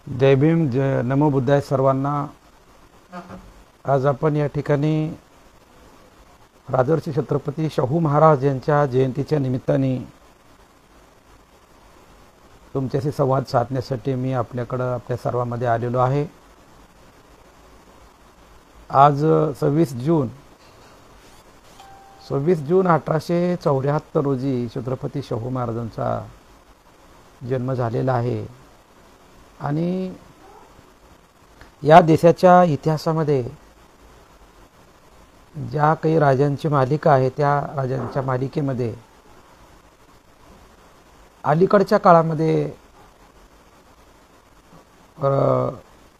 जय भीम, नमो बुद्धाय सर्वांना. आज आपण या ठिकाणी राजर्षी छत्रपती शाहू महाराज यांच्या जयंतीच्या निमित्ताने तुमच्याशी संवाद साधण्यासाठी मी आपल्या सर्वांमध्ये आलेलो आहे. आज 26 जून 1874 रोजी छत्रपती शाहू महाराजांचा जन्म झालेला आहे. आणि या देशाच्या इतिहासामध्ये ज्या काही राजांची मालिका आहे त्या राजांच्या मालिकेमध्ये अलीकडच्या काळामध्ये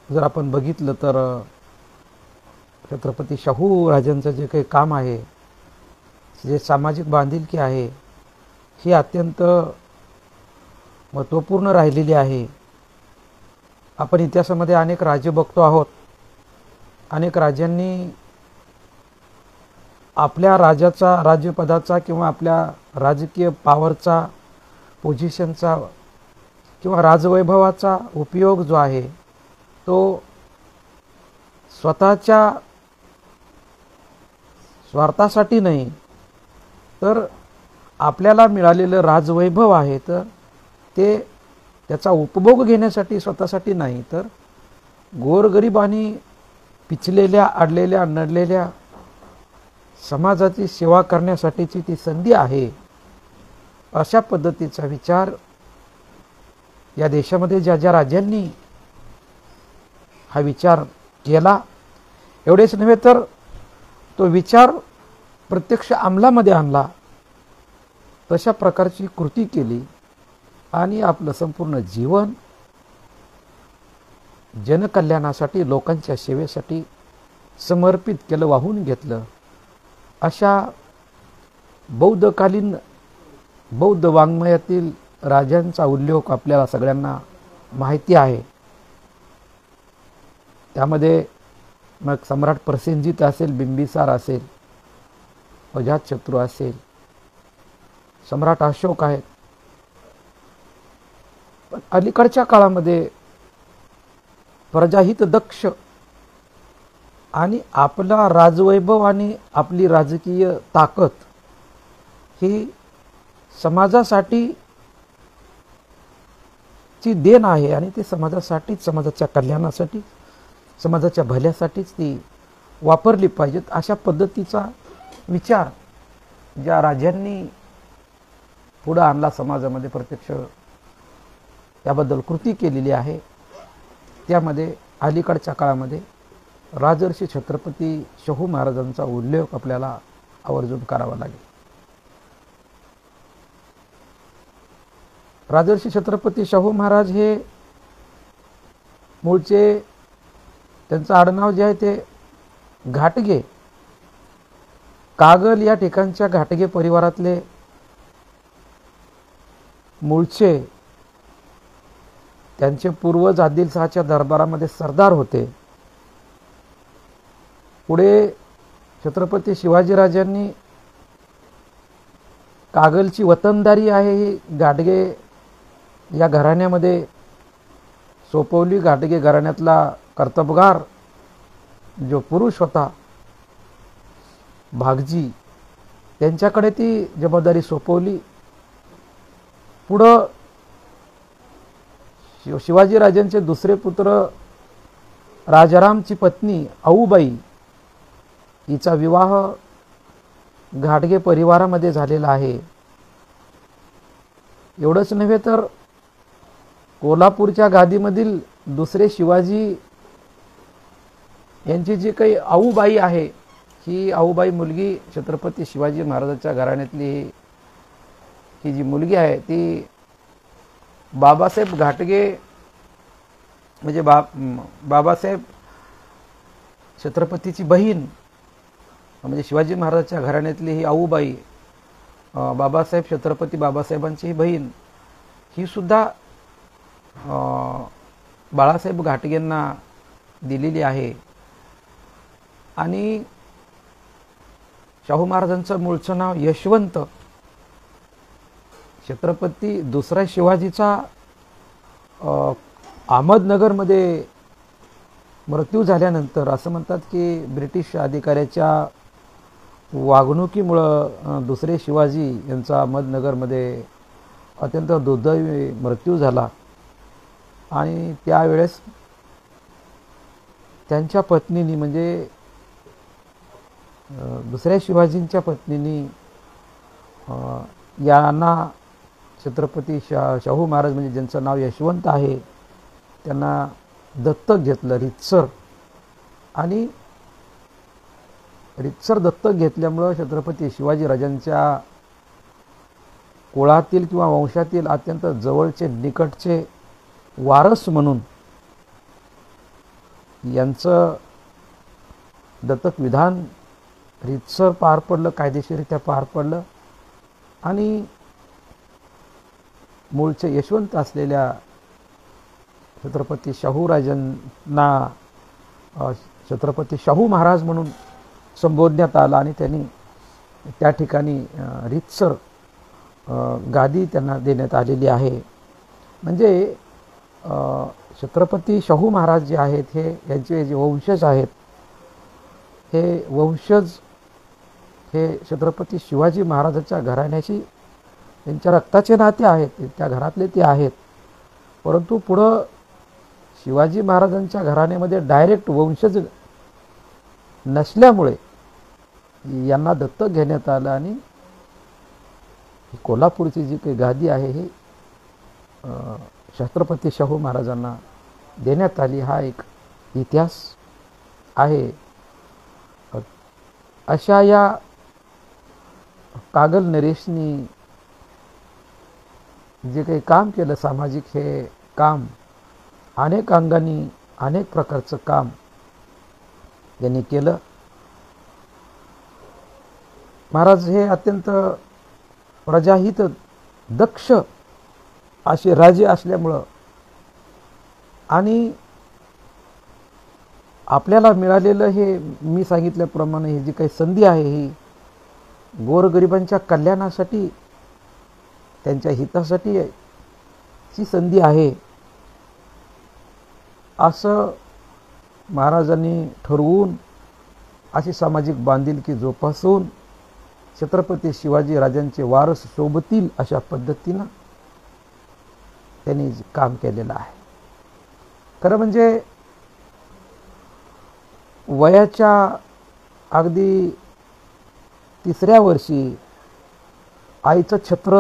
जर आपण बघितलं तर छत्रपती शाहू राजांचं जे काही काम आहे, जे सामाजिक बांधिलकी आहे, ही अत्यंत महत्त्वपूर्ण राहिलेली आहे. आपण इतिहासामध्ये अनेक राज्य बघतो आहोत. अनेक राज्यांनी आपल्या राज्यपदाचा किंवा आपल्या राजकीय पॉवरचा, पोझिशनचा किंवा राजवैभवाचा उपयोग जो आहे तो स्वतःच्या स्वार्थासाठी नाही, तर आपल्याला मिळालेलं राजवैभव आहे तर ते त्याचा उपभोग घेण्यासाठी, स्वतःसाठी नाही, तर गोरगरीब आणि पिचलेल्या, अडलेल्या, नडलेल्या समाजाची सेवा करण्यासाठीची ती संधी आहे. अशा पद्धतीचा विचार या देशामध्ये ज्या राजांनी हा विचार केला, एवढेच नव्हे तर तो विचार प्रत्यक्ष अंमलामध्ये आणला, तशा प्रकारची कृती केली आणि आपलं संपूर्ण जीवन जनकल्याणासाठी, लोकांच्या सेवेसाठी समर्पित केलं, वाहून घेतलं. अशा बौद्ध वाङ्मयातील राजांचा उल्लेख आपल्याला सगळ्यांना माहिती आहे. त्यामध्ये मग सम्राट प्रसेनजीत असेल, बिंबिसार असेल, अजातशत्रू असेल, सम्राट अशोक आहेत. पण अलीकडच्या काळामध्ये प्रजाहित दक्ष आणि आपला राजवैभव आणि आपली राजकीय ताकद ही समाजासाठी ची देण आहे आणि ते समाजासाठीच, समाजाच्या कल्याणासाठी, समाजाच्या भल्यासाठीच ती वापरली पाहिजेत. अशा पद्धतीचा विचार ज्या राजांनी पुढे आणला, समाजामध्ये प्रत्यक्ष याबद्दल कृती केलेली आहे, त्यामध्ये अलीकडच्या काळामध्ये राजर्षी छत्रपती शाहू महाराजांचा उल्लेख आपल्याला आवर्जून करावा लागेल. राजर्षी छत्रपती शाहू महाराज हे मूळचे, त्यांचं आडनाव जे आहे ते घाटगे, कागल या ठिकाणच्या घाटगे परिवारातले मूळचे. त्यांचे पूर्वज आदिलशहाच्या दरबारामध्ये सरदार होते. पुढे छत्रपती शिवाजीराजांनी कागलची वतनदारी आहे ही घाटगे या घराण्यामध्ये सोपवली. घाटगे घराण्यातला कर्तबगार जो पुरुष होता भागजी, त्यांच्याकडे ती जबाबदारी सोपवली. पुढं शिवाजीराजांचे दुसरे पुत्र राजारामची पत्नी आऊबाई, हिचा विवाह घाटगे परिवारामध्ये झालेला आहे. एवढंच नव्हे तर कोल्हापूरच्या गादीमधील दुसरे शिवाजी यांची जी काही आऊबाई आहे, ही आऊबाई मुलगी छत्रपती शिवाजी महाराजांच्या घराण्यातली ही जी मुलगी आहे ती बाबासाहेब घाटगे, म्हणजे बाबासाहेब छत्रपतीची बहीण, म्हणजे शिवाजी महाराजांच्या घराण्यातली ही आऊबाई, बाबासाहेब छत्रपती बाबासाहेबांची ही बहीण, ही सुद्धा बाळासाहेब घाटगेंना दिलेली आहे. आणि शाहू महाराजांचं मूळचं नाव यशवंत. छत्रपती दुसरा शिवाजीचा अहमदनगरमध्ये मृत्यू झाल्यानंतर असं म्हणतात की ब्रिटिश अधिकाऱ्याच्या वागणुकीमुळं दुसरे शिवाजी यांचा अहमदनगरमध्ये अत्यंत दुर्दैवी मृत्यू झाला आणि त्यावेळेस त्यांच्या पत्नीनी म्हणजे दुसऱ्या शिवाजींच्या पत्नीनी यांना छत्रपती शाहू महाराज म्हणजे ज्यांचं नाव यशवंत आहे त्यांना दत्तक घेतलं रीतसर. आणि रीतसर दत्तक घेतल्यामुळं छत्रपती शिवाजी राजांच्या कुळातील किंवा वंशातील अत्यंत जवळचे निकटचे वारस म्हणून यांचं दत्तक विधान रीतसर पार पडलं, कायदेशीररित्या पार पडलं. आणि मूळचे यशवंत असलेल्या छत्रपती शाहू राजांना छत्रपती शाहू महाराज म्हणून संबोधण्यात आलं आणि त्यांनी त्या ठिकाणी रीतसर गादी त्यांना देण्यात आलेली आहे. म्हणजे छत्रपती शाहू महाराज जे आहेत हे यांचे जे वंशज आहेत हे वंशज हे छत्रपती शिवाजी महाराजांच्या घराण्याशी त्यांच्या रक्ताचे नाते आहेत, त्या घरातले ते आहेत. परंतु पुढं शिवाजी महाराजांच्या घराण्यामध्ये डायरेक्ट वंशज नसल्यामुळे यांना दत्तक घेण्यात आलं आणि कोल्हापूरची जी काही गादी आहे ही छत्रपती शाहू महाराजांना देण्यात आली. हा एक इतिहास आहे. अशा या कागल नरेशनी जे काही काम केलं सामाजिक, हे काम अनेक अंगांनी अनेक प्रकारचं काम त्यांनी केलं. महाराज हे अत्यंत प्रजाहित दक्ष असे राजे असल्यामुळं आणि आपल्याला मिळालेलं हे मी सांगितल्याप्रमाणे ही जी काही संधी आहे ही गोरगरिबांच्या कल्याणासाठी त्यांच्या हितासाठी ची संधी आहे असं महाराजांनी ठरवून अशी सामाजिक बांधिलकी जोपासून छत्रपती शिवाजी राजांचे वारस शोभतील अशा पद्धतीनं त्यांनी काम केलेलं आहे. खरं म्हणजे वयाच्या अगदी 3ऱ्या वर्षी आईचं छत्र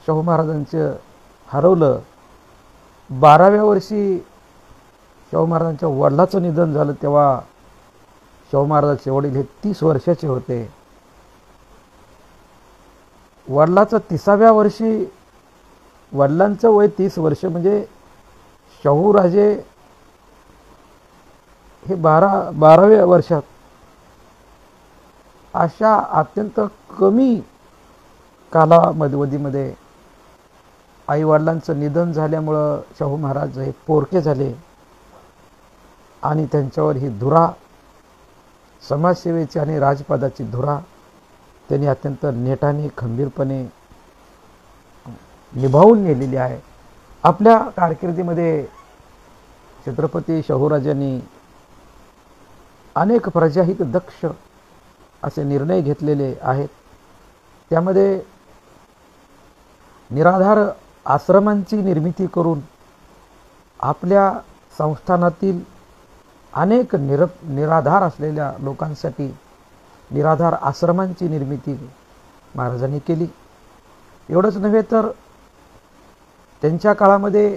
शाहू महाराजांचं हरवलं. 12व्या वर्षी शाहू महाराजांच्या वडिलाचं निधन झालं तेव्हा शाहू महाराजांचे वडील हे 30 वर्षाचे होते. वडिलाचं 30व्या वर्षी वडिलांचं वय 30 वर्ष म्हणजे शाहू राजे हे 12व्या वर्षात अशा अत्यंत कमी कालावधीमध्ये आई वडिलांचं निधन झाल्यामुळं शाहू महाराज हे पोरके झाले आणि त्यांच्यावर ही धुरा समाजसेवेची आणि राजपदाची धुरा त्यांनी अत्यंत नेटाने खंबीरपणे निभावून नेलेली आहे. आपल्या कारकिर्दीमध्ये छत्रपती शाहूराजांनी अनेक प्रजाहित दक्ष असे निर्णय घेतलेले आहेत. त्यामध्ये निराधार आश्रमांची निर्मिती करून आपल्या संस्थानातील अनेक निराधार असलेल्या लोकांसाठी निराधार आश्रमांची निर्मिती महाराजांनी केली. एवढंच नव्हे तर त्यांच्या काळामध्ये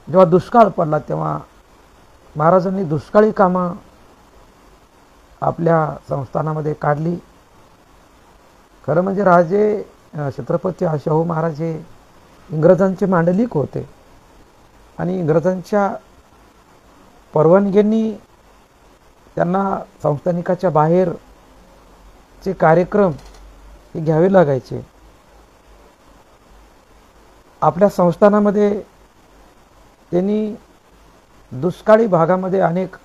जेव्हा दुष्काळ पडला तेव्हा महाराजांनी दुष्काळी कामं आपल्या संस्थानामध्ये काढली. खरं म्हणजे राजे छत्रपती शाहू महाराज हे इंग्रजांचे मांडलिक होते आणि इंग्रजांच्या परवानगींनी त्यांना संस्थानिकाच्या बाहेरचे कार्यक्रम हे घ्यावे लागायचे. आपल्या संस्थानामध्ये त्यांनी दुष्काळी भागामध्ये अनेक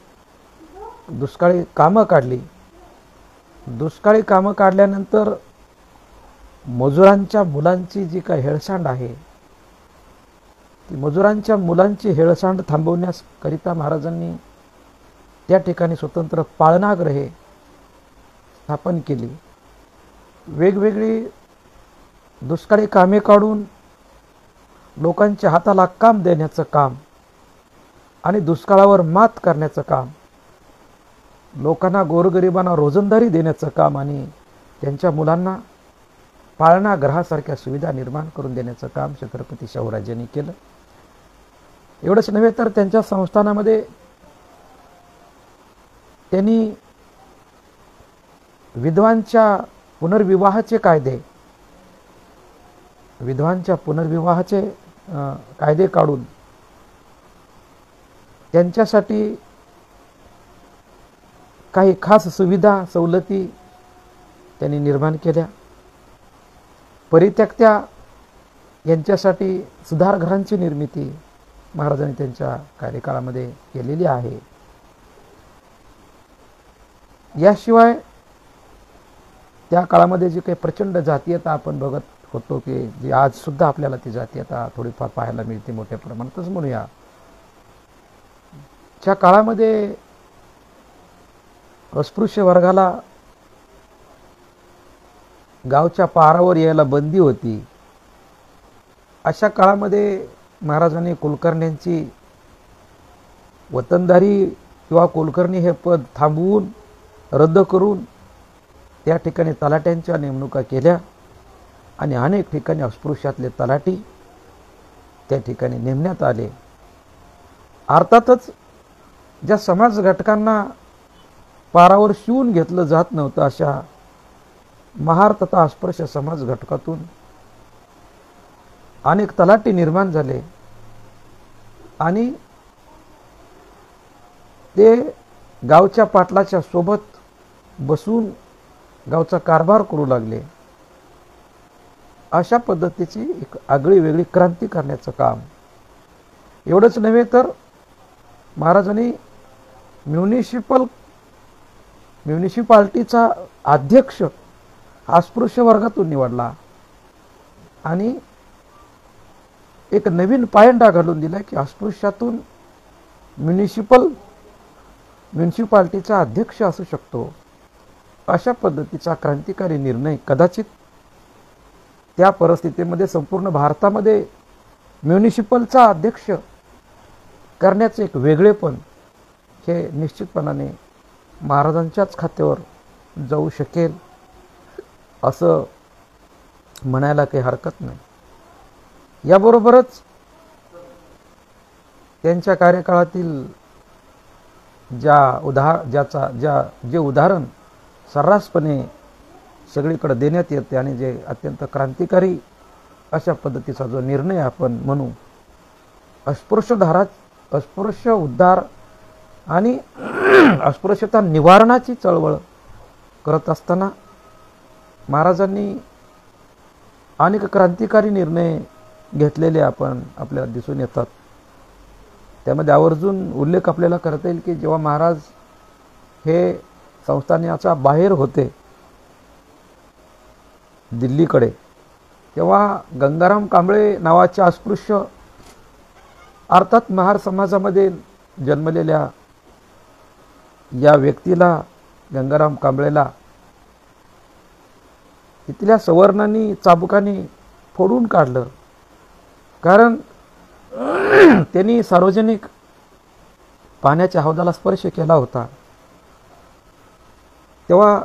दुष्काळी कामं काढली. दुष्काळी कामं काढल्यानंतर मजुरांच्या मुलांची जी काही हेळसांड आहे की मजुरांच्या मुलांची हेळसांड थांबवण्याकरिता महाराजांनी त्या ठिकाणी स्वतंत्र पाळणागृहे स्थापन केली. वेगवेगळी दुष्काळी कामे काढून लोकांच्या हाताला काम देण्याचं काम आणि दुष्काळावर मात करण्याचं काम, लोकांना गोरगरिबांना रोजंदारी देण्याचं काम आणि त्यांच्या मुलांना पाळणागृहासारख्या सुविधा निर्माण करून देण्याचं काम छत्रपती शाहूराजांनी केलं. एवढंच नव्हे तर त्यांच्या संस्थानामध्ये त्यांनी विधवांच्या पुनर्विवाहाचे कायदे काढून त्यांच्यासाठी काही खास सुविधा सवलती त्यांनी निर्माण केल्या. परित्यक्त्या यांच्यासाठी सुधारगृहांची निर्मिती महाराजांनी त्यांच्या कार्यकाळामध्ये केलेली आहे. याशिवाय त्या काळामध्ये जी काही प्रचंड जातीयता आपण बघत होतो की जी आज सुद्धा आपल्याला ती जातीयता थोडीफार पाहायला मिळते मोठ्या प्रमाणातच म्हणूया. त्या काळामध्ये अस्पृश्य वर्गाला गावच्या पारावर यायला बंदी होती. अशा काळामध्ये महाराजांनी कुलकर्ण्यांची वतनदारी किंवा कुलकर्णी हे पद थांबवून रद्द करून त्या ठिकाणी तलाट्यांच्या नेमणुका केल्या आणि अनेक ठिकाणी अस्पृश्यातले तलाठी त्या ठिकाणी नेमण्यात आले. अर्थातच ज्या समाज घटकांना पारावर शिवून घेतलं जात नव्हतं अशा महार तथा अस्पृश्य समाज घटकातून अनेक तलाठी निर्माण झाले आणि ते गावच्या पाटलाच्या सोबत बसून गावचा कारभार करू लागले. अशा पद्धतीची एक आगळी वेगळी क्रांती करण्याचं काम. एवढंच नव्हे तर महाराजांनी म्युनिसिपाल्टीचा अध्यक्ष अस्पृश्य वर्गातून निवडला आणि एक नवीन पायंडा घालून दिला की अस्पृश्यातून म्युनिसिपाल्टीचा अध्यक्ष असू शकतो. अशा पद्धतीचा क्रांतिकारी निर्णय कदाचित त्या परिस्थितीमध्ये संपूर्ण भारतामध्ये म्युनिसिपलचा अध्यक्ष करण्याचे एक वेगळेपण हे निश्चितपणाने महाराजांच्याच खात्यावर जाऊ शकेल असं म्हणायला काही हरकत नाही. याबरोबरच त्यांच्या कार्यकाळातील जे उदाहरण सर्रासपणे सगळीकडे देण्यात येते आणि जे अत्यंत क्रांतिकारी अशा पद्धतीचा जो निर्णय आपण म्हणू, अस्पृश्य उद्धार आणि अस्पृश्यता निवारणाची चळवळ करत असताना महाराजांनी अनेक क्रांतिकारी निर्णय घेतलेले आपल्याला दिसून येतात. त्यामध्ये आवर्जून उल्लेख आपल्याला करता येईल की जेव्हा महाराज हे संस्थानाच्या बाहेर होते दिल्लीकडे, तेव्हा गंगाराम कांबळे नावाच्या अस्पृश्य अर्थात महार समाजामध्ये जन्मलेल्या या व्यक्तीला, गंगाराम कांबळेला तिथल्या सवर्णांनी चाबुकाने फोडून काढलं. कारण त्यांनी सार्वजनिक पाण्याच्या हौदाला स्पर्श केला होता. तेव्हा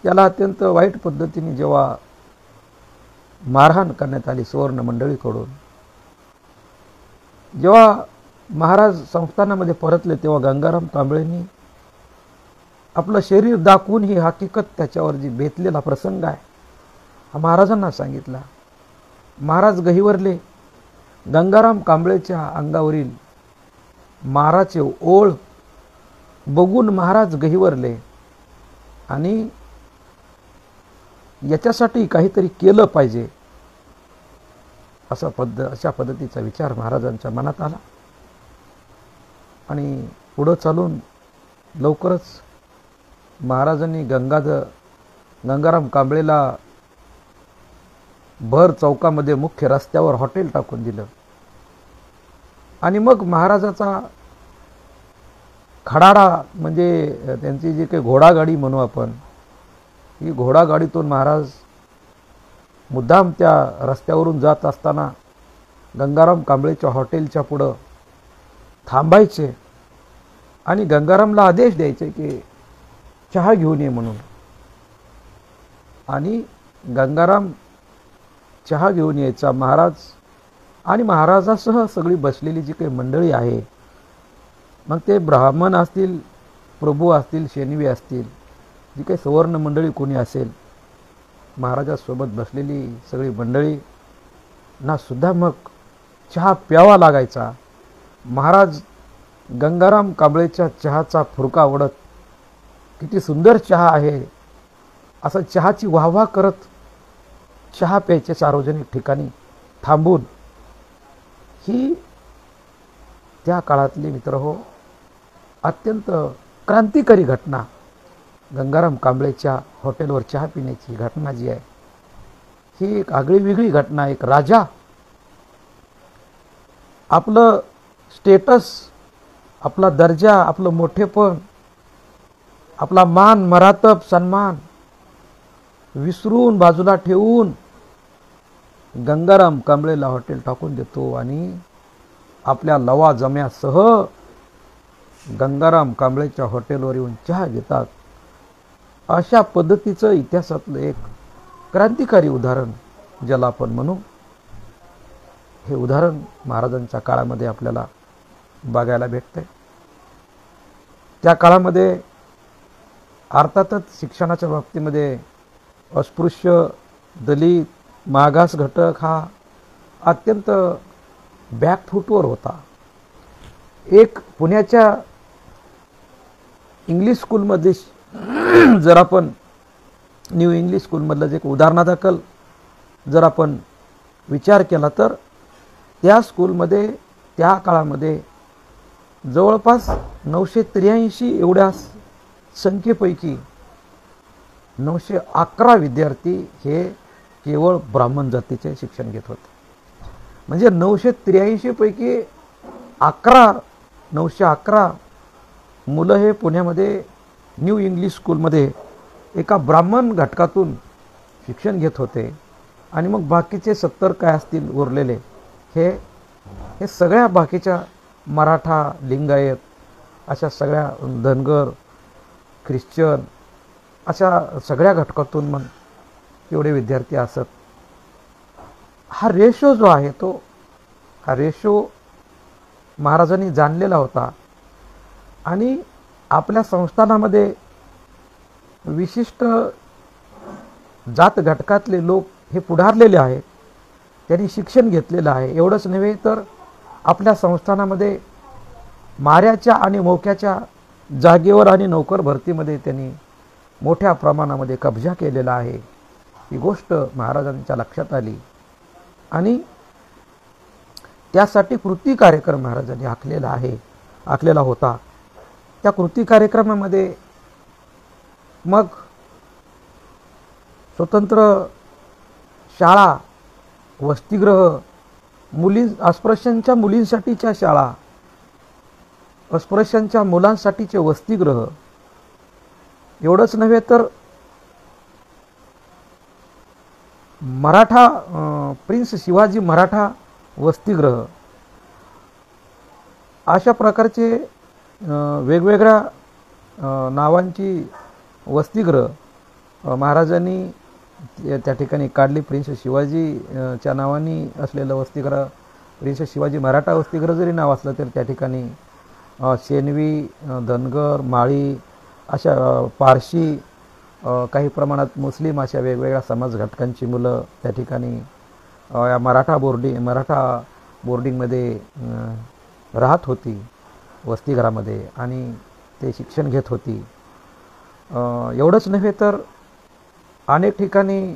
त्याला अत्यंत वाईट पद्धतीने जेव्हा मारहाण करण्यात आली सुवर्ण मंडळीकडून, जेव्हा महाराज संस्थानामध्ये परतले तेव्हा गंगाराम कांबळेंनी आपलं शरीर दाखवून ही हकीकत त्याच्यावर जी बेतलेला प्रसंग आहे हा महाराजांना सांगितला. महाराज गहिवरले. गंगाराम कांबळेच्या अंगावरील माराचे ओळ बघून महाराज गहिवरले आणि याच्यासाठी काहीतरी केलं पाहिजे अशा पद्धतीचा विचार महाराजांच्या मनात आला आणि पुढं चालून लवकरच महाराजांनी गंगाराम कांबळेला भर चौकामध्ये मुख्य रस्त्यावर हॉटेल टाकून दिलं आणि मग महाराजाचा खडाडा म्हणजे त्यांची जी काही घोडागाडी म्हणू आपण, ही घोडागाडीतून महाराज मुद्दाम त्या रस्त्यावरून जात असताना गंगाराम कांबळेच्या हॉटेलच्या पुढं थांबायचे आणि गंगारामला आदेश द्यायचे की चहा घेऊन ये म्हणून. आणि गंगाराम चहा घेऊन यायचा. महाराज आणि महाराजासह सगळी बसलेली जी काही मंडळी आहे, मग ते ब्राह्मण असतील, प्रभू असतील, शेनवी असतील, जी काही सवर्ण मंडळी कोणी असेल, महाराजासोबत बसलेली सगळी मंडळी ना सुद्धा मग चहा प्यावा लागायचा. महाराज गंगाराम कांबळेच्या चहाचा फुरका ओढत, किती सुंदर चहा आहे असं चहाची वाहवा करत चहा प्यायचे सार्वजनिक ठिकाणी थांबून. ही त्या काळातली मित्रहो अत्यंत क्रांतिकारी घटना, गंगाराम कांबळेच्या हॉटेलवर चहा पिण्याची घटना जी आहे, ही एक आगळीवेगळी घटना. एक राजा आपलं स्टेटस, आपला दर्जा, आपलं मोठेपण, आपला मान, मरातब, सन्मान विसरून बाजूला ठेवून गंगाराम कांबळेला हॉटेल टाकून देतो आणि आपल्या लवाजम्यासह गंगाराम कांबळेच्या हॉटेलवर येऊन चहा घेतात. अशा पद्धतीचं इतिहासातलं एक क्रांतिकारी उदाहरण ज्याला आपण म्हणू, हे उदाहरण महाराजांच्या काळामध्ये आपल्याला बघायला भेटतंय. त्या काळामध्ये अर्थातच शिक्षणाच्या बाबतीमध्ये अस्पृश्य, दलित, मागास घटक हा अत्यंत बॅकफूटवर होता. एक पुण्याच्या इंग्लिश स्कूलमध्ये जर आपण न्यू इंग्लिश स्कूलमधलं जे उदाहरणादाखल जर आपण विचार केला तर त्या स्कूलमध्ये त्या काळामध्ये जवळपास 983 एवढ्या संख्येपैकी 911 विद्यार्थी हे केवळ ब्राह्मण जातीचे शिक्षण घेत होते. म्हणजे 983 पैकी 911 मुलं हे पुण्यामध्ये न्यू इंग्लिश स्कूलमध्ये एका ब्राह्मण घटकातून शिक्षण घेत होते. आणि मग बाकीचे 70 काय असतील उरलेले हे सगळ्या बाकीच्या मराठा, लिंगायत, अशा सगळ्या धनगर, ख्रिश्चन, अशा सगळ्या घटकातून मग एवढे विद्यार्थी असत. हा रेशो जो आहे तो, हा रेशो महाराजांनी जाणलेला होता. आणि आपल्या संस्थानामध्ये विशिष्ट जात घटकातले लोक हे पुढारलेले आहेत, त्यांनी शिक्षण घेतलेलं आहे. एवढंच नव्हे तर आपल्या संस्थानामध्ये माऱ्याच्या आणि मोक्याच्या जागेवर आणि नोकर भरतीमध्ये त्यांनी मोठ्या प्रमाणामध्ये कब्जा केलेला आहे. ही गोष्ट महाराजांच्या लक्षात आली आणि त्यासाठी कृती कार्यक्रम महाराजांनी आखलेला होता. त्या कृती कार्यक्रमामध्ये मग स्वतंत्र शाळा, वसतिगृह, अस्पृश्यांच्या मुलींसाठीच्या शाळा, अस्पृश्यांच्या मुलांसाठीचे वसतिगृह, एवढंच नव्हे तर मराठा प्रिन्स शिवाजी मराठा वसतिगृह, अशा प्रकारचे वेगवेगळ्या नावांची वसतिगृह महाराजांनी त्या ठिकाणी काढली. प्रिन्स शिवाजीच्या नावाने असलेलं वसतिगृह, प्रिन्स शिवाजी मराठा वसतिगृह जरी नाव असलं तरी त्या ठिकाणी शेनवी, धनगर, माळी, अशा पारशी, काही प्रमाणात मुस्लिम, अशा वेगवेगळ्या समाज घटकांची मुलं त्या ठिकाणी या मराठा बोर्डिंगमध्ये राहत होती, वसतिगृहामध्ये, आणि ते शिक्षण घेत होती. एवढंच नव्हे तर अनेक ठिकाणी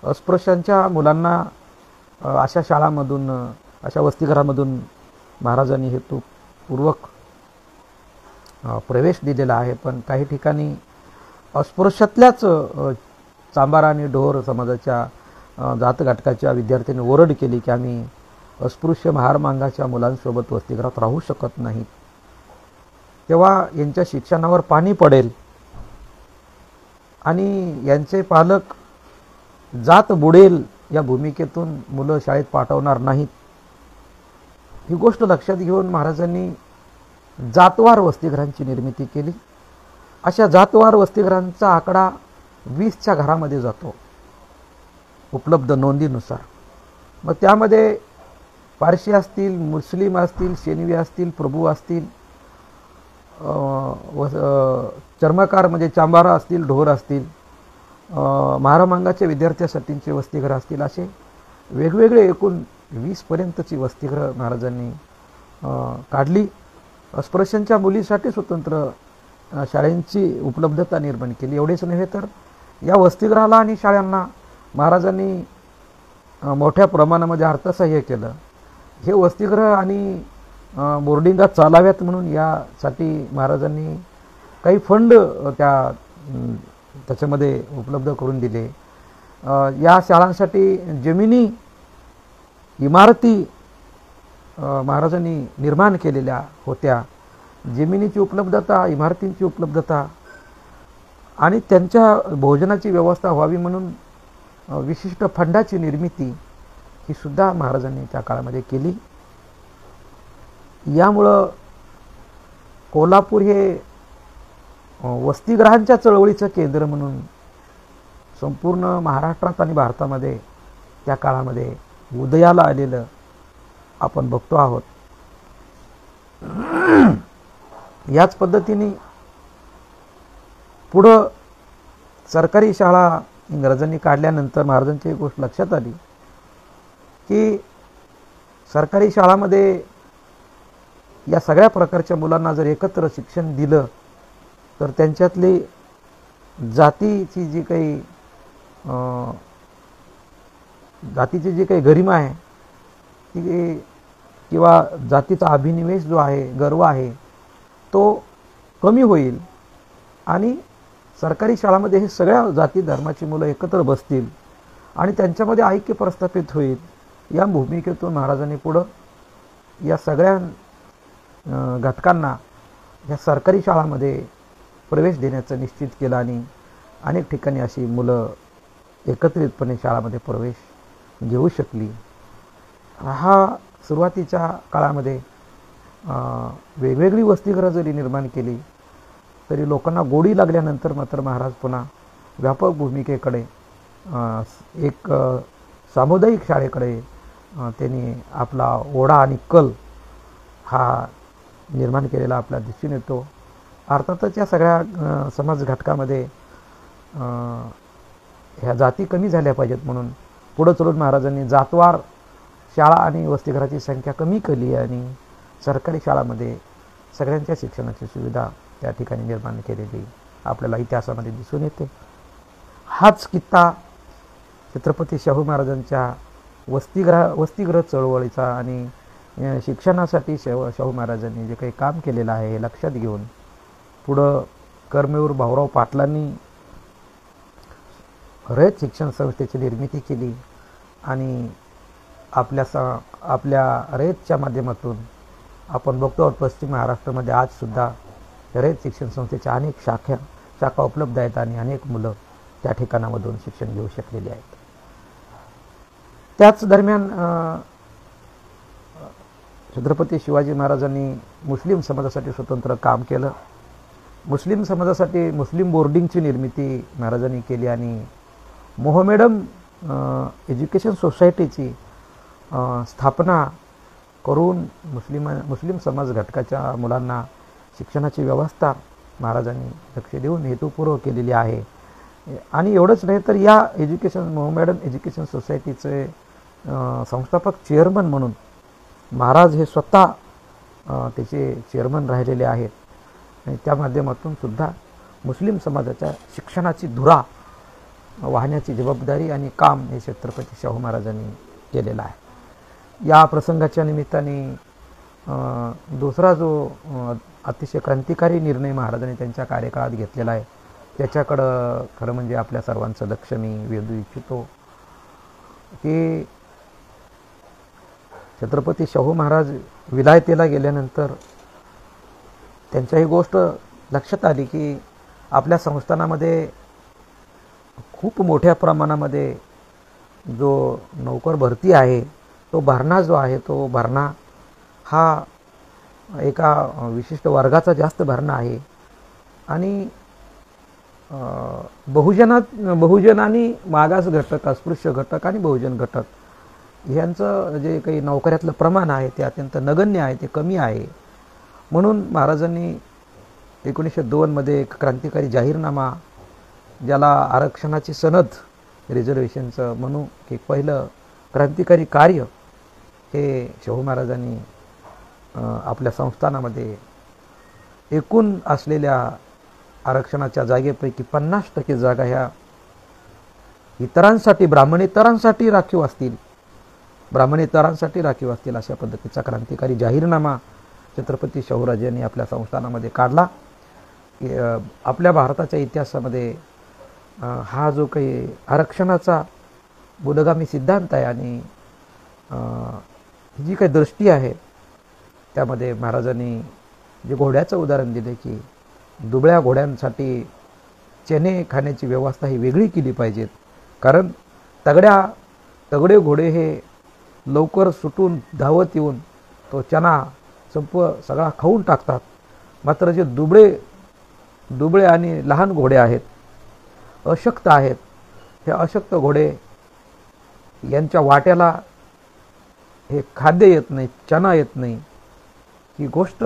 अस्पृश्यांच्या मुलांना अशा शाळांमधून, अशा वसतिगृहामधून महाराजांनी हेतुपूर्वक प्रवेश दिलेला आहे. पण काही ठिकाणी अस्पृश्यातल्याच चांबार आणि ढोर समाजाच्या जात घटकाच्या विद्यार्थ्यांनी ओरड केली की आम्ही अस्पृश्य महारमांगाच्या मुलांसोबत वसतिगृहात राहू शकत नाहीत, तेव्हा यांच्या शिक्षणावर पाणी पडेल आणि यांचे पालक जात बुडेल या भूमिकेतून मुलं शाळेत पाठवणार नाहीत. ही गोष्ट लक्षात घेऊन महाराजांनी जातवार वसतिगृहांची निर्मिती केली. अशा जातवार वसतिगृहांचा आकडा 20च्या घरामध्ये जातो उपलब्ध नोंदीनुसार. मग त्यामध्ये पारशी असतील, मुस्लिम असतील, शेनवी असतील, प्रभू असतील, चर्मकार म्हणजे चांबारा असतील, ढोर असतील, महारामांगाच्या विद्यार्थ्यांसाठीचे वसतिगृह असतील, असे वेगवेगळे एकूण 20पर्यंतची वसतिगृह महाराजांनी काढली. अस्पृश्यांच्या मुलीसाठी स्वतंत्र शाळांची उपलब्धता निर्माण केली. एवढेच नव्हे तर या वसतिगृहाला आणि शाळांना महाराजांनी मोठ्या प्रमाणामध्ये अर्थसहाय्य केलं. हे वसतिगृह आणि बोर्डिंगात चालाव्यात म्हणून यासाठी महाराजांनी काही फंड त्याच्यामध्ये उपलब्ध करून दिले. या शाळांसाठी जमिनी इमारती महाराजांनी निर्माण केलेल्या होत्या. जमिनीची उपलब्धता, इमारतींची उपलब्धता आणि त्यांच्या भोजनाची व्यवस्था व्हावी म्हणून विशिष्ट फंडाची निर्मिती ही सुद्धा महाराजांनी त्या काळामध्ये केली. यामुळं कोल्हापूर हे वसतिगृहांच्या चळवळीचं केंद्र म्हणून संपूर्ण महाराष्ट्रात आणि भारतामध्ये त्या काळामध्ये उदयाला आलेलं आपण बघतो आहोत. याच पद्धतीने पुढं सरकारी शाळा इंग्रजांनी काढल्यानंतर महाराजांची एक गोष्ट लक्षात आली की सरकारी शाळांमध्ये या सगळ्या प्रकारच्या मुलांना जर एकत्र शिक्षण दिलं तर त्यांच्यातली जातीची जी काही गरिमा आहे ती किंवा जातीचा अभिनिवेश जो आहे, गर्व आहे, तो कमी होईल आणि सरकारी शाळांमध्ये हे सगळ्या जाती धर्माची मुलं एकत्र बसतील आणि त्यांच्यामध्ये ऐक्य प्रस्थापित होईल. या भूमिकेतून महाराजांनी पुढं या सगळ्या घटकांना या सरकारी शाळांमध्ये प्रवेश देण्याचं निश्चित केलं आणि अनेक ठिकाणी अशी मुलं एकत्रितपणे शाळांमध्ये प्रवेश घेऊ शकली. हा सुरुवातीच्या काळामध्ये वेगवेगळी वसतिगृह जरी निर्माण केली तरी लोकांना गोडी लागल्यानंतर मात्र महाराज पुन्हा व्यापक भूमिकेकडे एक सामुदायिक शाळेकडे त्यांनी आपला ओढा आणि कल हा निर्माण केलेला आपल्याला दिसून येतो. अर्थातच या सगळ्या समाज घटकामध्ये ह्या जाती कमी झाल्या पाहिजेत म्हणून पुढं चलून महाराजांनी जातवार शाळा आणि वसतिगृहाची संख्या कमी केली आणि सरकारी शाळांमध्ये सगळ्यांच्या शिक्षणाची सुविधा त्या ठिकाणी निर्माण केलेली आपल्याला इतिहासामध्ये दिसून येते. हाच किस्सा छत्रपती शाहू महाराजांच्या वसतिगृह चळवळीचा आणि शिक्षणासाठी शाहू महाराजांनी जे काही काम केलेलं आहे हे लक्षात घेऊन पुढं कर्मवीर भाऊराव पाटलांनी रयत शिक्षण संस्थेची निर्मिती केली आणि आपल्या रयतच्या माध्यमातून आपण बघतो पश्चिम महाराष्ट्रामध्ये आज सुद्धा रयत शिक्षण संस्थेच्या अनेक शाखा उपलब्ध आहेत आणि अनेक मुलं त्या ठिकाणामधून शिक्षण घेऊ शकलेली आहेत. त्याच दरम्यान छत्रपती शिवाजी महाराजांनी मुस्लिम समाजासाठी स्वतंत्र काम केलं. मुस्लिम समाजासाठी मुस्लिम बोर्डिंगची निर्मिती महाराजांनी केली आणि मोहमेडम एज्युकेशन सोसायटीची स्थापना करून मुस्लिम समाज घटकाच्या मुलांना शिक्षणाची व्यवस्था महाराजांनी लक्ष देऊन हेतुपूर्वक केलेली आहे. आणि एवढंच नाही तर या मोहमेडम एज्युकेशन सोसायटीचे संस्थापक चेअरमन म्हणून महाराज हे स्वतः त्याचे चेअरमन राहिलेले आहेत आणि त्या माध्यमातून सुद्धा मुस्लिम समाजाच्या शिक्षणाची धुरा वाहण्याची जबाबदारी आणि काम हे छत्रपती शाहू महाराजांनी केलेलं आहे. या प्रसंगाच्या निमित्ताने दुसरा जो अतिशय क्रांतिकारी निर्णय महाराजांनी त्यांच्या कार्यकाळात घेतलेला आहे त्याच्याकडं खरं म्हणजे आपल्या सर्वांचं लक्ष मी वेधू इच्छितो की छत्रपती शाहू महाराज विलायतेला गेल्यानंतर त्यांच्या ही गोष्ट लक्षात आली की आपल्या संस्थानामध्ये खूप मोठ्या प्रमाणामध्ये जो नौकर भरती आहे तो भरणा जो आहे तो भरणा हा एका विशिष्ट वर्गाचा जास्त भरणा आहे आणि बहुजन आणि मागास घटक, अस्पृश्य घटक आणि बहुजन घटक यांचं जे काही नोकऱ्यातलं प्रमाण आहे ते अत्यंत नगण्य आहे, ते कमी आहे. म्हणून महाराजांनी 1902 मध्ये एक क्रांतिकारी जाहीरनामा, ज्याला आरक्षणाची सनद, रिझर्वेशनचं म्हणू की पहिलं क्रांतिकारी कार्य हे शाहू महाराजांनी आपल्या संस्थानामध्ये एकूण असलेल्या आरक्षणाच्या जागेपैकी 50% जागा ह्या इतरांसाठी, ब्राह्मणेतरांसाठी राखीव असतील, अशा पद्धतीचा क्रांतिकारी जाहीरनामा छत्रपती शाहूराजांनी आपल्या संस्थानामध्ये काढला. आपल्या भारताच्या इतिहासामध्ये हा जो काही आरक्षणाचा बुलगामी सिद्धांत आहे आणि ही जी काही दृष्टी आहे त्यामध्ये महाराजांनी जे घोड्याचं उदाहरण दिले की दुबळ्या घोड्यांसाठी चणे खाण्याची व्यवस्था ही वेगळी केली पाहिजेत, कारण तगडे घोडे हे लवकर सुटून धावत येऊन तो चणा सगळा खाऊन टाकतात. मात्र जे दुबळे आणि लहान घोडे आहेत, अशक्त आहेत, हे अशक्त घोडे यांच्या वाट्याला हे खाद्य येत नाही, चणा येत नाही. ही गोष्ट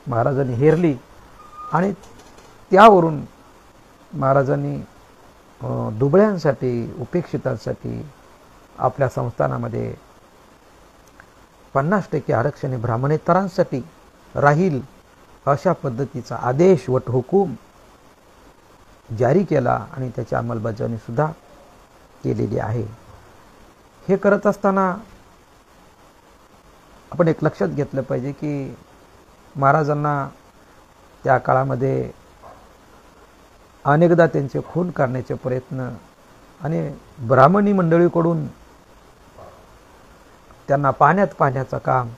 महाराजांनी हेरली आणि त्यावरून महाराजांनी दुबळ्यांसाठी, उपेक्षितांसाठी आपल्या संस्थानामध्ये 50% आरक्षण हे ब्राह्मणेतरांसाठी राहील अशा पद्धतीचा आदेश व हुकूम जारी केला आणि त्याची अंमलबजावणी सुद्धा केलेली आहे. हे करत असताना आपण एक लक्षात घेतलं पाहिजे की महाराजांना त्या काळामध्ये अनेकदा त्यांचे खून करण्याचे प्रयत्न आणि ब्राह्मणी मंडळीकडून त्यांना पाण्याचं काम,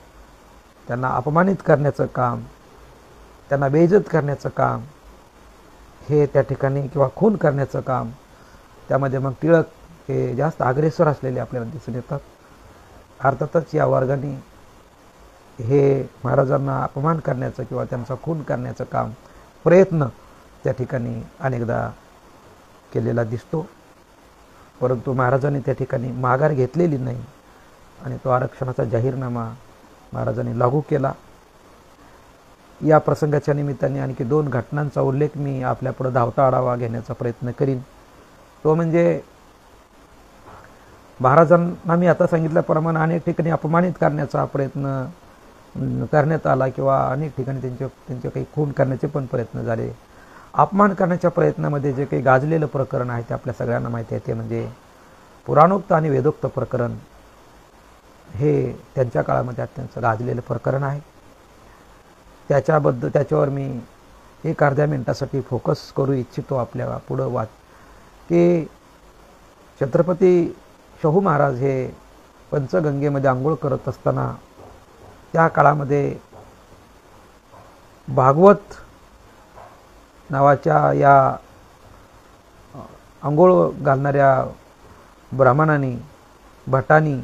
त्यांना अपमानित करण्याचं काम, त्यांना बेइज्जत करण्याचं काम, हे त्या ठिकाणी किंवा खून करण्याचं काम, त्यामध्ये मग टिळक हे जास्त अग्रेसर असलेले आपल्याला दिसून येतात. अर्थातच या वर्गाने हे महाराजांना अपमान करण्याचं किंवा त्यांचा खून करण्याचं काम, प्रयत्न त्या ठिकाणी अनेकदा केलेला दिसतो, परंतु महाराजांनी त्या ठिकाणी माघार घेतलेली नाही आणि तो आरक्षणाचा जाहीरनामा महाराजांनी लागू केला. या प्रसंगाच्या निमित्ताने आणखी 2 घटनांचा उल्लेख मी आपल्यापुढे धावता आढावा घेण्याचा प्रयत्न करीन. तो म्हणजे महाराजांना मी आता सांगितल्याप्रमाणे अनेक ठिकाणी अपमानित करण्याचा प्रयत्न करण्यात आला किंवा अनेक ठिकाणी त्यांचे काही खून करण्याचे पण प्रयत्न झाले. अपमान करण्याच्या प्रयत्नामध्ये जे काही गाजलेलं प्रकरण आहे ते आपल्या सगळ्यांना माहिती आहे, ते म्हणजे पुराणोक्त आणि वेदोक्त प्रकरण. हे त्यांच्या काळामध्ये अत्यंत गाजलेलं प्रकरण आहे. त्याच्यावर मी एक अर्ध्या मिनिटासाठी फोकस करू इच्छितो आपल्या पुढं की छत्रपती शाहू महाराज हे पंचगंगेमध्ये आंघोळ करत असताना त्या काळामध्ये भागवत नावाच्या या आंघोळ घालणाऱ्या ब्राह्मणांनी, भटांनी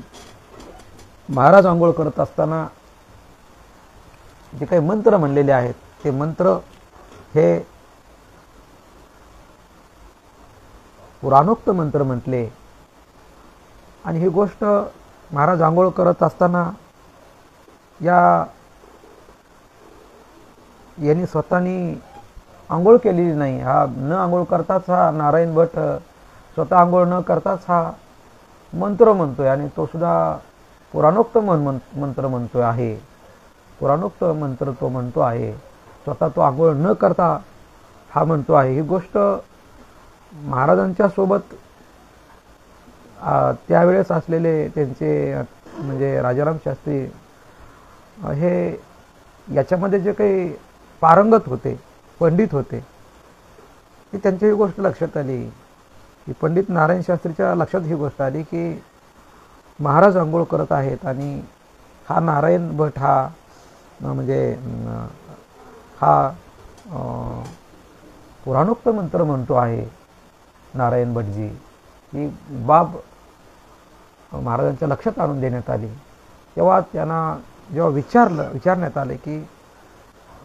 महाराज आंघोळ करत असताना जे काही मंत्र म्हणलेले आहेत ते मंत्र हे पुराणोक्त मंत्र म्हटले आणि ही गोष्ट महाराज आंघोळ करत असताना यांनी स्वतःनी आंघोळ केलेली नाही. हा न आंघोळ करताच हा नारायण भट स्वतः आंघोळ न करताच हा मंत्र म्हणतोय आणि तो सुद्धा पुराणोक्त मंत्र म्हणतोय आहे. पुराणोक्त मंत्र तो म्हणतो आहे, स्वतः तो आंघोळ न करता हा म्हणतो आहे. ही गोष्ट महाराजांच्या सोबत त्यावेळेस असलेले त्यांचे म्हणजे राजाराम शास्त्री हे याच्यामध्ये जे काही पारंगत होते, पंडित होते, की त्यांची ही गोष्ट लक्षात आली की पंडित नारायण शास्त्रीच्या लक्षात ही गोष्ट आली की महाराज आंघोळ करत आहेत आणि हा नारायण भट हा म्हणजे हा पुराणोक्त मंत्र म्हणतो आहे नारायण भटजी, ही बाब महाराजांच्या लक्षात आणून देण्यात आली. तेव्हा त्यांना जेव्हा विचारण्यात आले की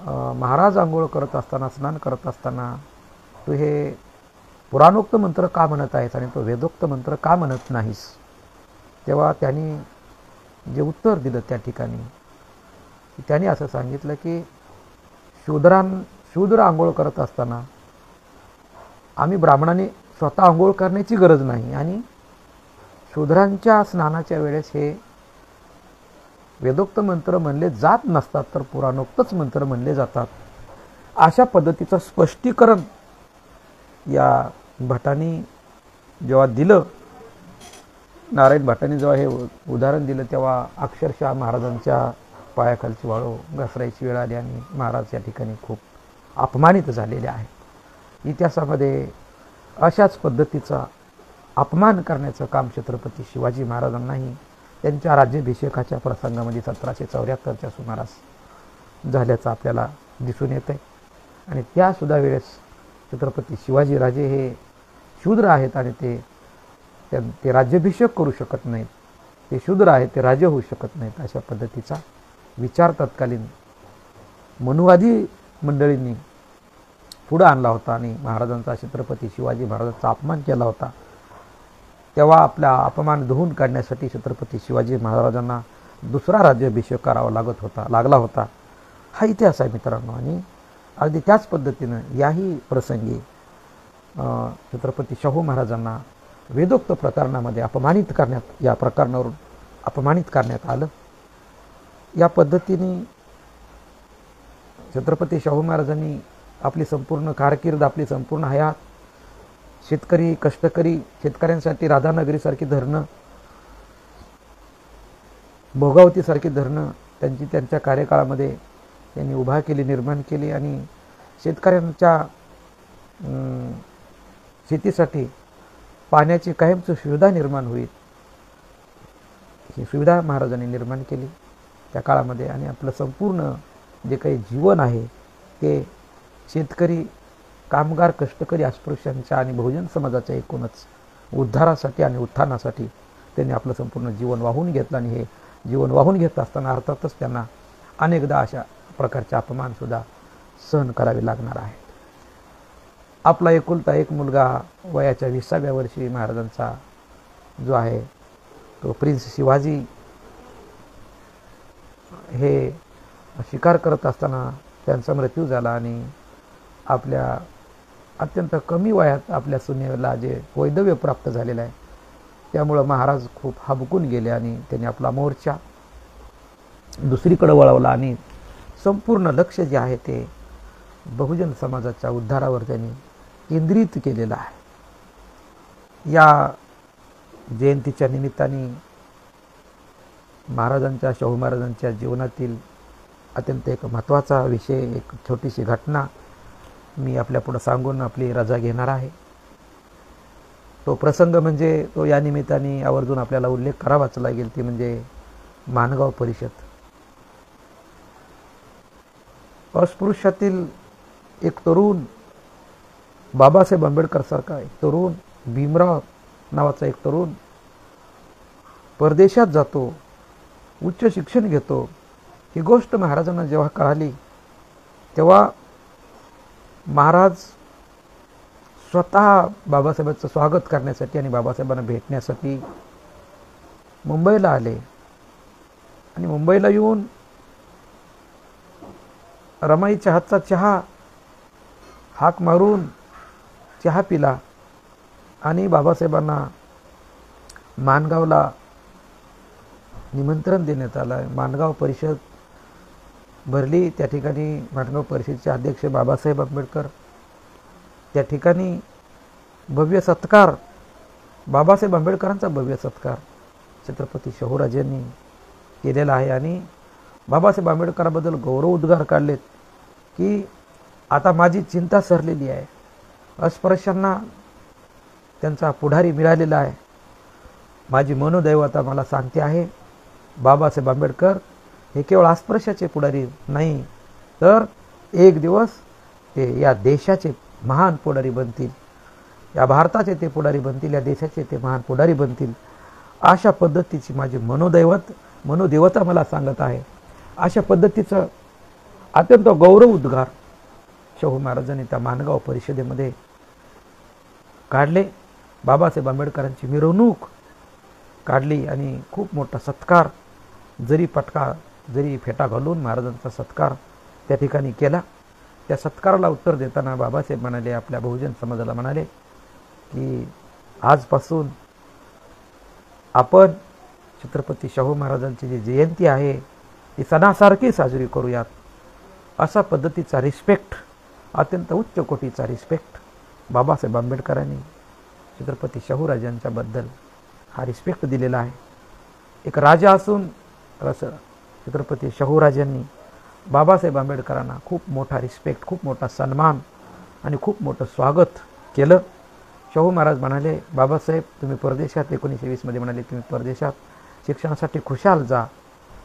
महाराज आंघोळ करत असताना, स्नान करत असताना तू हे पुराणोक्त मंत्र का म्हणत आहेस आणि तो वेदोक्त मंत्र का म्हणत नाहीस, तेव्हा त्यांनी जे उत्तर दिलं त्या ठिकाणी, त्यांनी असं सांगितलं की शूद्र आंघोळ करत असताना आम्ही ब्राह्मणांनी स्वतः आंघोळ करण्याची गरज नाही आणि शूद्रांच्या स्नानाच्या वेळेस हे वेदोक्त मंत्र म्हणले जात नसतात, तर पुराणोक्तच मंत्र म्हणले जातात. अशा पद्धतीचं स्पष्टीकरण या भटांनी जेव्हा दिलं, नारायण भटांनी जेव्हा हे उदाहरण दिलं, तेव्हा अक्षरशः महाराजांच्या पायाखालची वाळू घसरायची वेळ आली आणि महाराज या ठिकाणी खूप अपमानित झालेले आहेत. इतिहासामध्ये अशाच पद्धतीचा अपमान करण्याचं काम छत्रपती शिवाजी महाराजांनाही त्यांच्या राज्याभिषेकाच्या प्रसंगामध्ये 1774च्या सुमारास झाल्याचं आपल्याला दिसून येतं आहे. आणि त्यासुद्धा वेळेस छत्रपती शिवाजीराजे हे शूद्र आहेत आणि ते राज्याभिषेक करू शकत नाहीत, ते शूद्र आहेत, ते राजे होऊ शकत नाहीत, अशा पद्धतीचा विचार तत्कालीन मनुवादी मंडळींनी पुढं आणला होता आणि महाराजांचा, छत्रपती शिवाजी महाराजांचा अपमान केला होता. तेव्हा आपला अपमान धुवून काढण्यासाठी छत्रपती शिवाजी महाराजांना दुसरा राज्याभिषेक करावा लागला होता. हा इतिहास आहे मित्रांनो. आणि अगदी त्याच पद्धतीनं याही प्रसंगी छत्रपती शाहू महाराजांना वेदोक्त प्रकरणामध्ये या प्रकरणावरून अपमानित करण्यात आलं. या पद्धतीने छत्रपती शाहू महाराजांनी आपली संपूर्ण कारकीर्द, आपली संपूर्ण हयात शेतकरी, कष्टकरी शेतकऱ्यांसाठी राधानगरीसारखी धरणं, भोगावतीसारखी धरणं त्यांच्या कार्यकाळामध्ये त्यांनी उभा केली, निर्माण केली आणि शेतकऱ्यांच्या शेतीसाठी पाण्याची कायमची सुविधा निर्माण होईल ही सुविधा महाराजांनी निर्माण केली त्या काळामध्ये. आणि आपलं संपूर्ण जे काही जीवन आहे ते शेतकरी, कामगार, कष्टकरी, अस्पृश्यांच्या आणि बहुजन समाजाच्या एकूणच उद्धारासाठी आणि उत्थानासाठी त्यांनी आपलं संपूर्ण जीवन वाहून घेतलं. आणि हे जीवन वाहून घेत असताना अर्थातच त्यांना अनेकदा अशा प्रकारचे अपमानसुद्धा सहन करावे लागणार आहेत. आपला एकुलता एक मुलगा वयाच्या 20व्या वर्षी महाराजांचा जो आहे तो प्रिन्स शिवाजी हे शिकार करत असताना त्यांचा मृत्यू झाला आणि आपल्या अत्यंत कमी वयात आपल्या सुनेला जे वैधव्य प्राप्त झालेलं आहे त्यामुळं महाराज खूप हबकून गेले आणि त्यांनी आपला मोर्चा दुसरीकडे वळवला आणि संपूर्ण लक्ष जे आहे ते बहुजन समाजाच्या उद्धारावर त्यांनी केंद्रित केलेलं आहे. या जयंतीच्या निमित्ताने महाराजांच्या, शाहू महाराजांच्या जीवनातील अत्यंत एक महत्त्वाचा विषय, एक छोटीशी घटना मी आपल्यापुढं सांगून आपली रजा घेणार आहे. तो प्रसंग म्हणजे तो या निमित्ताने आवर्जून आपल्याला उल्लेख करावाच लागेल, ती म्हणजे माणगाव परिषद. अस्पृश्यातील एक तरुण, बाबासाहेब आंबेडकर सारखा एक तरुण, भीमराव नावाचा एक तरुण परदेशात जातो, उच्च शिक्षण घेतो. ही गोष्ट महाराजांना जेव्हा कळाली तेव्हा महाराज स्वतः बाबासाहेबांचं स्वागत करण्यासाठी आणि बाबासाहेबांना भेटण्यासाठी मुंबईला आले. आणि मुंबईला येऊन रमाईच्या हातचा चहा हाक मारून चहा पिला आणि बाबासाहेबांना माणगावला निमंत्रण देण्यात आलं. माणगाव परिषद भरली. त्या ठिकाणी माणगाव परिषदेचे अध्यक्ष बाबासाहेब आंबेडकर, त्या ठिकाणी भव्य सत्कार, बाबासाहेब आंबेडकरांचा भव्य सत्कार छत्रपती शाहूराजांनी केलेला आहे. आणि बाबासाहेब आंबेडकरांबद्दल गौरव उद्गार काढलेत की आता माझी चिंता सरलेली आहे, अस्पृश्यांना त्यांचा पुढारी मिळालेला आहे, माझी मनोदैवता मला सांगते आहे बाबासाहेब आंबेडकर हे केवळ अस्पृश्याचे पुढारी नाही, तर एक दिवस ते या देशाचे महान पुढारी बनतील, या भारताचे ते पुढारी बनतील, या देशाचे ते महान पुढारी बनतील. अशा पद्धतीची माझी मनोदेवता मला सांगत आहे. अशा पद्धतीचं अत्यंत गौरव उद्गार शाहू महाराजांनी त्या माणगाव परिषदेमध्ये काढले. बाबासाहेब आंबेडकरांची मिरवणूक काढली आणि खूप मोठा सत्कार, जरी फेटा घालून महाराजांचा सत्कार त्या ठिकाणी केला. त्या सत्काराला उत्तर देताना बाबासाहेब म्हणाले, आपल्या बहुजन समाजाला म्हणाले की आजपासून आपण छत्रपती शाहू महाराजांची जी जयंती आहे ती सणासारखी साजरी करूयात. अशा पद्धतीचा रिस्पेक्ट, अत्यंत उच्च कोटीचा रिस्पेक्ट बाबासाहेब आंबेडकरांनी छत्रपती शाहूराजांच्या बद्दल हा रिस्पेक्ट दिलेला आहे. एक राजा असून छत्रपती शाहूराजांनी बाबासाहेब आंबेडकरांना खूप मोठा रिस्पेक्ट, खूप मोठा सन्मान आणि खूप मोठं स्वागत केलं. शाहू महाराज म्हणाले, बाबासाहेब तुम्ही परदेशात 1920 मध्ये म्हणाले तुम्ही परदेशात शिक्षणासाठी खुशाल जा.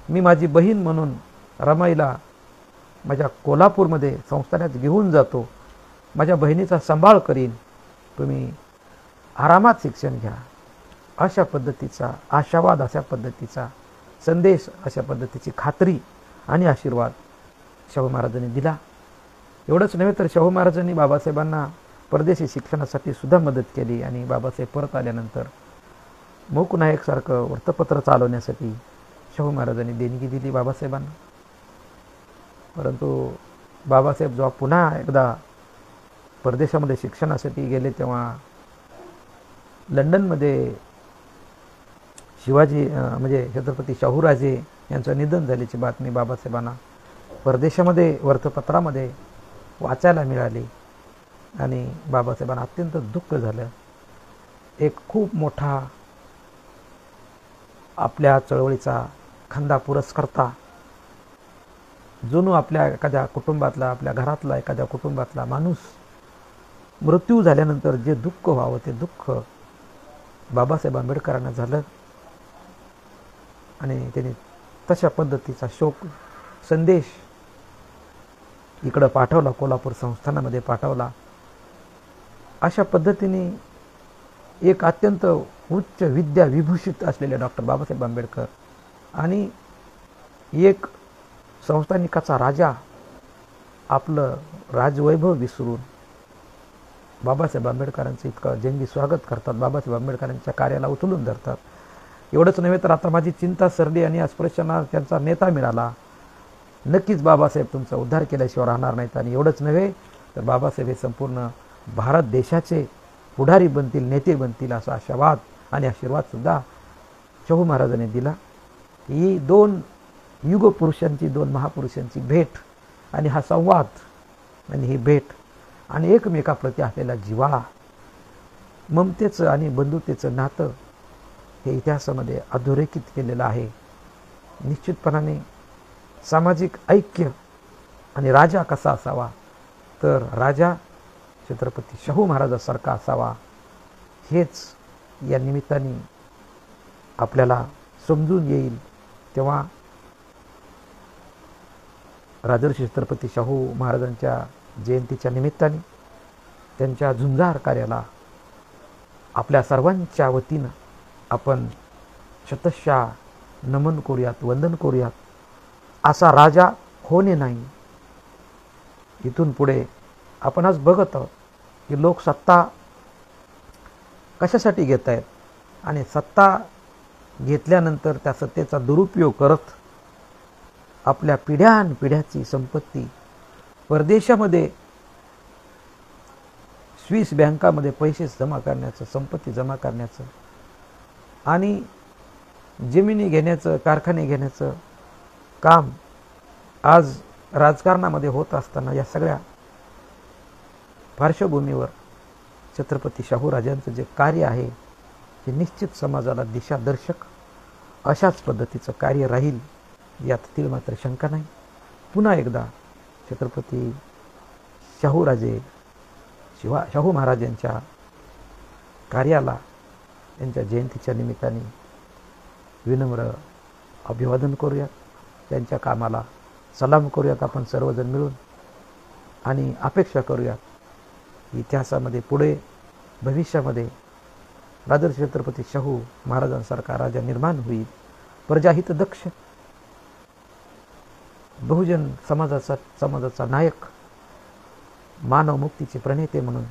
मी माझी बहीण म्हणून रमाईला माझ्या कोल्हापूरमध्ये संस्थानात घेऊन जातो. माझ्या बहिणीचा सांभाळ करीन, तुम्ही आरामात शिक्षण घ्या. अशा पद्धतीचा आशावाद, अशा पद्धतीचा संदेश, अशा पद्धतीची खात्री आणि आशीर्वाद शाहू महाराजांनी दिला. एवढंच नव्हे तर शाहू महाराजांनी बाबासाहेबांना परदेशी शिक्षणासाठी सुद्धा मदत केली आणि बाबासाहेब परत आल्यानंतर मूक नायकसारखं वृत्तपत्र चालवण्यासाठी शाहू महाराजांनी देणगी दिली बाबासाहेबांना. परंतु बाबासाहेब जेव्हा पुन्हा एकदा परदेशामध्ये शिक्षणासाठी गेले तेव्हा लंडनमध्ये शिवाजी म्हणजे छत्रपती शाहूराजे यांचं निधन झाल्याची बातमी बाबासाहेबांना परदेशामध्ये वृत्तपत्रामध्ये वाचायला मिळाली आणि बाबासाहेबांना अत्यंत दुःख झालं. एक खूप मोठा आपल्या चळवळीचा खंदा पुरस्कर्ता, जणू आपल्या एखाद्या कुटुंबातला, आपल्या घरातला एखाद्या कुटुंबातला माणूस मृत्यू झाल्यानंतर जे दुःख व्हावं ते दुःख बाबासाहेब आंबेडकरांना झालं आणि त्यांनी तशा पद्धतीचा शोक संदेश इकडं पाठवला, कोल्हापूर संस्थानामध्ये पाठवला. अशा पद्धतीने एक अत्यंत उच्च विद्या विभूषित असलेले डॉक्टर बाबासाहेब आंबेडकर आणि एक संस्थानिकाचा राजा आपलं राजवैभव विसरून बाबासाहेब आंबेडकरांचं इतकं जंगी स्वागत करतात, बाबासाहेब आंबेडकरांच्या कार्याला उचलून धरतात. एवढंच नव्हे तर आता माझी चिंता सरली आणि अस्पृश्यांना त्यांचा नेता मिळाला, नक्कीच बाबासाहेब तुमचा उद्धार केल्याशिवाय राहणार नाहीत. आणि एवढंच नव्हे तर बाबासाहेब हे संपूर्ण भारत देशाचे पुढारी बनतील, नेते बनतील असा आशावाद आणि आशीर्वादसुद्धा शाहू महाराजांनी दिला. ही दोन युगपुरुषांची, दोन महापुरुषांची भेट आणि हा संवाद आणि ही भेट आणि एकमेकाप्रती असलेला जिव्हाळा, ममतेचं आणि बंधुतेचं नातं हे इतिहासामध्ये अधोरेखित केलेलं आहे. निश्चितपणाने सामाजिक ऐक्य आणि राजा कसा असावा, तर राजा छत्रपती शाहू महाराजांसारखा असावा, हेच या निमित्ताने आपल्याला समजून येईल. तेव्हा राजर्षी छत्रपती शाहू महाराजांच्या जयंतीच्या निमित्ताने त्यांच्या झुंजार कार्याला आपल्या सर्वांच्या वतीनं आपण शतशः नमन करूयात, वंदन करूयात. असा राजा होणे नाही. इथून पुढे आपण आज बघत आहोत की लोक सत्ता कशासाठी घेत आहेत आणि सत्ता घेतल्यानंतर त्या सत्तेचा दुरुपयोग करत आपल्या पिढ्यानपिढ्याची संपत्ती परदेशामध्ये स्विस बँकामध्ये पैसे जमा करण्याचं, संपत्ती जमा करण्याचं आणि जमिनी घेण्याचं, कारखाने घेण्याचं काम आज राजकारणामध्ये होत असताना या सगळ्या पार्श्वभूमीवर छत्रपती शाहू राजांचं जे कार्य आहे ते निश्चित समाजाला दिशादर्शक अशाच पद्धतीचं कार्य राहील, यात तील मात्र शंका नाही. पुन्हा एकदा छत्रपती शाहूराजे शाहू महाराज यांच्या कार्याला त्यांच्या जयंतीच्या निमित्ताने विनम्र अभिवादन करूया. त्यांच्या कामाला सलाम करूयात आपण सर्वजण मिळून आणि अपेक्षा करूयात इतिहासामध्ये पुढे भविष्यामध्ये राजर्षी छत्रपती शाहू महाराजांसारखा राजा निर्माण होईल, प्रजाहित दक्ष, बहुजन समाजाचा नायक, मानव मुक्तीचे प्रणेते म्हणून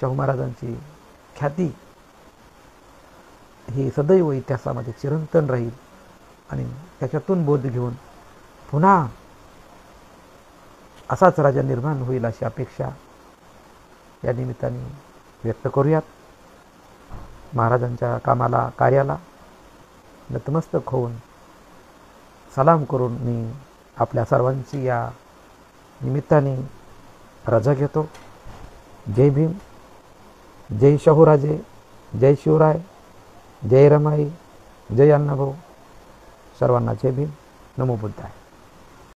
शाहू महाराजांची ख्याती ही सदैव इतिहासामध्ये चिरंतन राहील आणि त्याच्यातून बोध घेऊन पुन्हा असाच राजा निर्माण होईल अशी अपेक्षा या निमित्ताने व्यक्त करूयात. महाराजांच्या कामाला कार्याला नतमस्तक होऊन सलाम करून मी आपल्या सर्वांची या निमित्ताने रजा घेतो. जय भीम, जय शाहूराजे, जय शिवराय, जय रमाई, जय अण्णाभाऊ. सर्वांना जय भीम. नमो बुद्धाय.